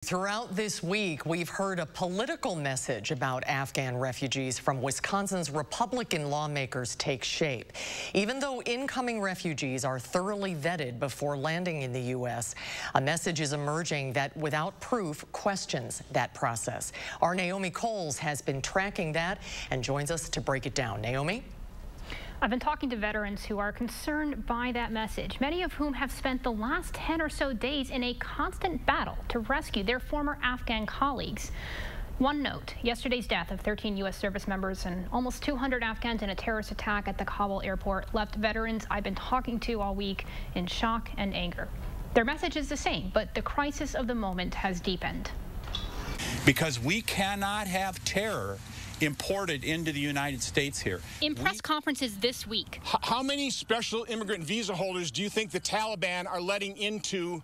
Throughout this week, we've heard a political message about Afghan refugees from Wisconsin's Republican lawmakers take shape. Even though incoming refugees are thoroughly vetted before landing in the U.S., a message is emerging that, without proof, questions that process. Our Naomi Coles has been tracking that and joins us to break it down. Naomi? I've been talking to veterans who are concerned by that message, many of whom have spent the last 10 or so days in a constant battle to rescue their former Afghan colleagues. One note, yesterday's death of 13 U.S. service members and almost 200 Afghans in a terrorist attack at the Kabul airport left veterans I've been talking to all week in shock and anger. Their message is the same, but the crisis of the moment has deepened. Because we cannot have terror imported into the United States here. In press conferences this week. How many special immigrant visa holders do you think the Taliban are letting into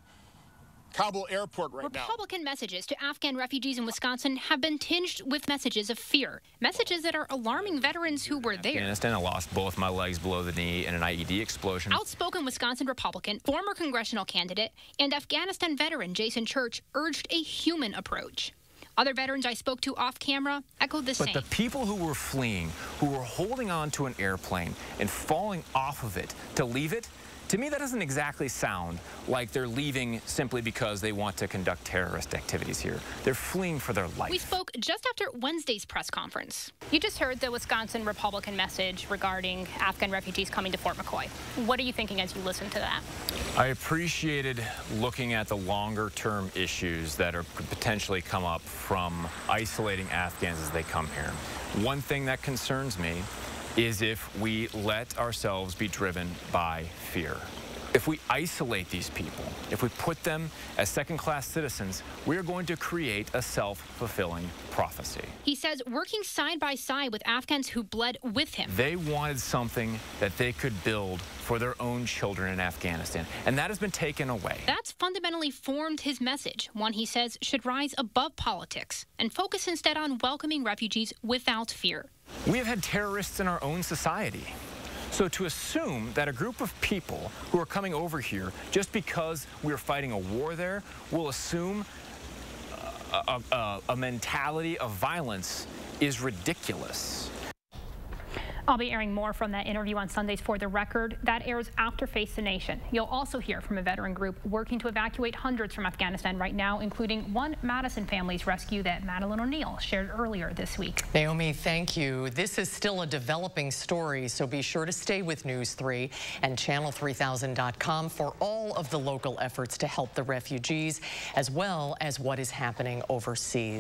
Kabul airport right now? Republican messages to Afghan refugees in Wisconsin have been tinged with messages of fear, messages that are alarming veterans who were there. Afghanistan, I lost both my legs below the knee in an IED explosion. Outspoken Wisconsin Republican, former congressional candidate, and Afghanistan veteran Jason Church urged a human approach. Other veterans I spoke to off camera echoed the same. But the people who were fleeing, who were holding on to an airplane and falling off of it to leave it, to me that doesn't exactly sound like they're leaving simply because they want to conduct terrorist activities here. They're fleeing for their life. We spoke just after Wednesday's press conference. You just heard the Wisconsin Republican message regarding Afghan refugees coming to Fort McCoy. What are you thinking as you listen to that? I appreciated looking at the longer-term issues that could potentially come up from isolating Afghans as they come here. One thing that concerns me is if we let ourselves be driven by fear. If we isolate these people, if we put them as second-class citizens, we're going to create a self-fulfilling prophecy. He says working side by side with Afghans who bled with him. They wanted something that they could build for their own children in Afghanistan, and that has been taken away. That's fundamentally formed his message, one he says should rise above politics and focus instead on welcoming refugees without fear. We have had terrorists in our own society. So to assume that a group of people who are coming over here just because we're fighting a war there will assume a mentality of violence is ridiculous. I'll be airing more from that interview on Sundays for The Record. That airs after Face the Nation. You'll also hear from a veteran group working to evacuate hundreds from Afghanistan right now, including one Madison family's rescue that Madeline O'Neill shared earlier this week. Naomi, thank you. This is still a developing story, so be sure to stay with News 3 and Channel3000.com for all of the local efforts to help the refugees, as well as what is happening overseas.